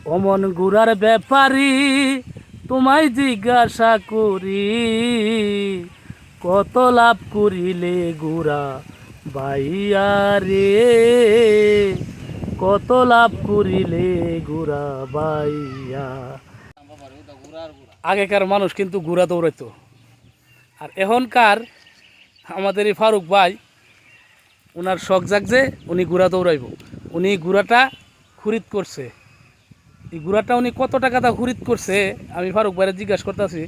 অমন গুড়ার ব্যাপারী তোমায় জিজ্ঞাসা করি, কত লাভ করিলে গুড়া বাইয়া রে, কত লাভ করিলে গুড়া বাইয়া। আগেকার মানুষ কিন্তু গুড়া দৌড়াইতো, আর এখনকার আমাদের এই ফারুক ভাই ওনার শখ জাগছে উনি গুড়া দৌড়াইব। উনি গুড়াটা খরিদ করছে। এই গুড়াটা উনি কত টাকা দা খরিদ করছে আমি ফারুক ভাইয়ের জিজ্ঞাসা করতেছি,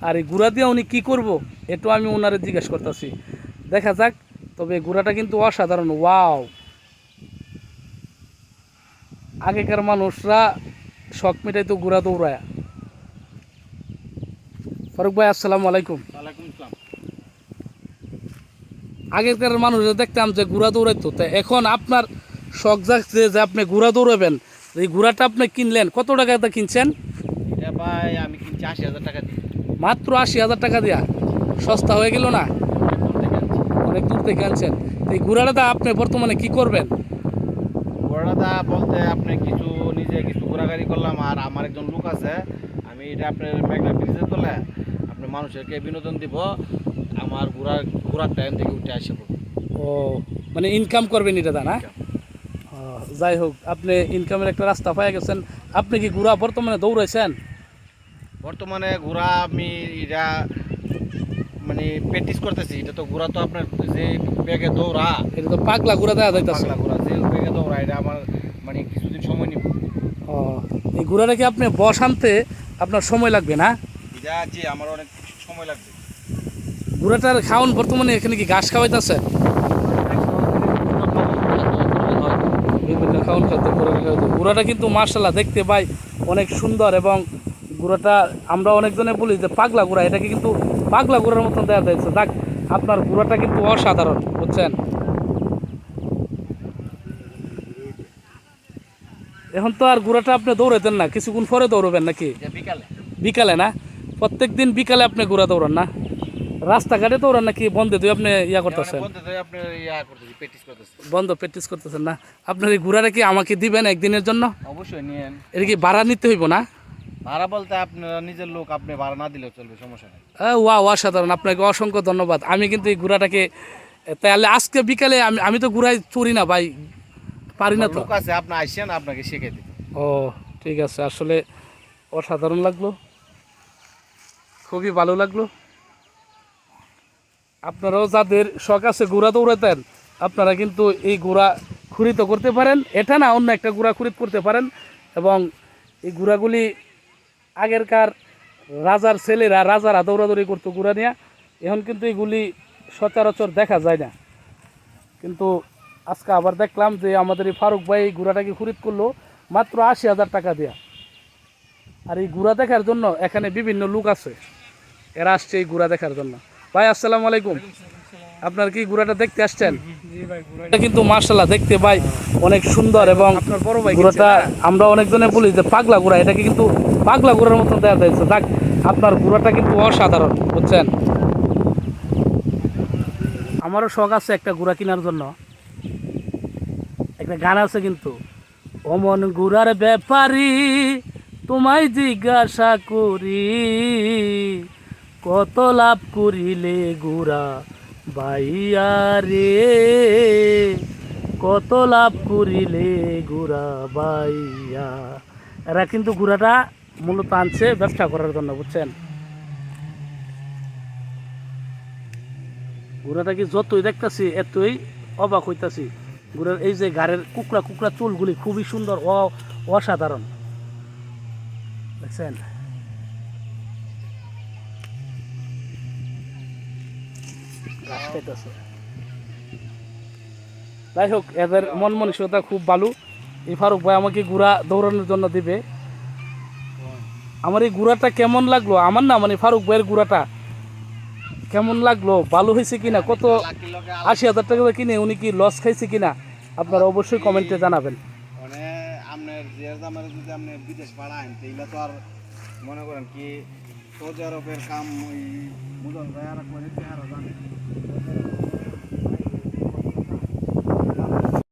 আর এই গুড়া দিয়ে উনি কী করব এটাও আমি ওনারে জিজ্ঞাসা করতেছি। দেখা যাক। তবে গুড়াটা কিন্তু অসাধারণ। ওয়াও! আগেকার মানুষরা শখ মেটাইতো গুড়া দৌড়ায়। ফারুক ভাই, আসসালামু আলাইকুম। ওয়ালাইকুম আসসালাম। আগেকার মানুষরা দেখতাম যে গুড়া দৌড়াইতো, তা এখন আপনার শখ জাগছে যে আপনি গুড়া দৌড়াবেন। এই গুড়াটা আপনি কিনলেন, কত টাকাতে কিনছেন? এটা ভাই আমি কিনছি 80,000 টাকা দিয়ে। মাত্র 80,000 টাকা দিয়া? সস্তা হয়ে গেল না? অনেক দূর থেকে আনছেন। এই ঘোড়াটা আপনি বর্তমানে কি করবেন? ঘোড়াটা বলতে আপনি কিছু নিজে কিছু ঘোরাঘুরি করলাম, আর আমার একজন লোক আছে, আমি এটা আপনার মেঘনা ব্রিজে তোলে আপনি মানুষকে বিনোদন দিব। আমার ঘোরার টাইম থেকে উঠে আসে পড়বো। ও, মানে ইনকাম করবেন এটা দা না? ও, যাই হোক, আপনি ইনকামের একটা রাস্তা পেয়ে গেছেন। আপনি কি ঘোড়া বর্তমানে দৌড়াইছেন? বর্তমানে ঘোড়া আমি এটা মানে প্র্যাকটিস করতেছি। এটা তো ঘোড়া তো আপনার যে বেগে দৌড়া, এটা তো পাগলা ঘোড়া দেওয়া যাইতেছে। পাগলা ঘোড়া যে বেগে দৌড়া, এটা আমার মানে কিছুদিন সময় নিব। ও, এই ঘোড়াটা কি আপনি বস আনতে আপনার সময় লাগবে না? এটা যে আমার অনেক সময় লাগবে। ঘোড়াটার খাওয়ান বর্তমানে এখানে কি ঘাস খাওয়াইতেছে? বিভিন্ন খাওয়ান খাওয়াতে ঘোড়াটা কিন্তু মার্শাল্লাহ দেখতে পাই অনেক সুন্দর, এবং ঘোড়াটা আমরা অনেকজনে বলি যে পাগলা ঘোড়া, এটাকে কিন্তু পাগলা ঘোড়ার মতন দেখা যাচ্ছে। দেখ, আপনার ঘোড়াটা কিন্তু অসাধারণ, বুঝছেন? এখন তো আর ঘোড়াটা আপনি দৌড়াইতেন না, কিছুক্ষণ পরে দৌড়বেন নাকি? বিকালে বিকালে না? প্রত্যেক দিন বিকালে আপনি ঘোড়া দৌড়ান না? রাস্তাঘাটে দৌড়ান নাকি বন্ধে তুই আপনি করতেছেন? বন্ধ প্র্যাকটিস করতেছেন না? আপনার এই ঘোড়াটা কি আমাকে দিবেন একদিনের জন্য? অবশ্যই নিয়েন। এটা কি ভাড়া নিতে হইব না? ভাড়া বলতে আপনার নিজের লোক, আপনি ভাড়া না দিলেও চলবে, সমস্যা নেই। ওয়া অসাধারণ, আপনাকে অসংখ্য ধন্যবাদ। আমি কিন্তু এই ঘোড়াটাকে তাহলে আজকে বিকালে আমি তো ঘোড়ায় চড়ি না ভাই, পারি না তো। লোক আছে, আপনি আসেন, আপনাকে শিখিয়ে দিই। ও, ঠিক আছে। আসলে অসাধারণ লাগলো, খুবই ভালো লাগলো। আপনারাও যাদের শখ আছে ঘোড়া দৌড়াতেন, আপনারা কিন্তু এই ঘোড়া খরিদ করতে পারেন। এটা না, অন্য একটা ঘোড়া খরিদ করতে পারেন। এবং এই ঘোড়াগুলি আগেরকার রাজার ছেলেরা, রাজারা দৌড়াদৌড়ি করতো ঘোড়া নিয়ে। এখন কিন্তু এগুলি সচরাচর দেখা যায় না। কিন্তু আজকে আবার দেখলাম যে আমাদের এই ফারুক ভাই এই ঘোড়াটাকে খরিদ করলো মাত্র 80,000 টাকা দেওয়া। আর এই ঘোড়া দেখার জন্য এখানে বিভিন্ন লোক আছে, এরা আসছে এই ঘোড়া দেখার জন্য। ভাই, আসসালামু আলাইকুম। আপনার কি ঘোড়াটা দেখতে আসছেন? এটা কিন্তু মার্শাল্লাহ দেখতে ভাই অনেক সুন্দর, এবং ঘোড়াটা আমরা অনেকজনে বলি যে পাগলা ঘোড়া, এটাকে কিন্তু পাগলা ঘোড়ার মতন দেখা যাচ্ছে। দেখ, আপনার ঘোড়াটা কিন্তু অসাধারণ, বুঝছেন? আমারও শখ আছে একটা ঘোড়া কেনার জন্য। একটা গান আছে কিন্তু, অমন ঘোড়ার ব্যাপারী তোমায় জিজ্ঞাসা করি, কত লাভ করিলে গুড়া বাইয়া রে, কত লাভ করিলে গুড়া বাইয়া। এরা কিন্তু গুড়াটা মূলত আনছে ব্যবসা করার জন্য, বুঝছেন? গুড়াটা কি যতই দেখতেছি এতই অবাক হইতাছি। গুড়ার এই যে গাড়ের কুকড়া কুকড়া চুলগুলি খুবই সুন্দর, অসাধারণ, দেখছেন? ঘাস খাইতেছে। যাই হোক, এদের মন মানসিকতা খুব ভালো। এই ফারুক ভাই আমাকে ঘোড়া দৌড়ানোর জন্য দিবে। আমার এই ঘোড়াটা কেমন লাগলো, আমার না মানে ফারুক ভাইয়ের ঘোড়াটা কেমন লাগলো, ভালো হয়েছে কিনা, কত 80,000 টাকা কিনে উনি কি লস খাইছে কিনা, আপনারা অবশ্যই কমেন্টে জানাবেন। মানে আপনার যে দামের যদি আপনি বিদেশ পাঠান, তাইলে তো আর মনে করেন কি সৌদি আরবের কাম ওই মুদন ভাই আর করে আরো জানে।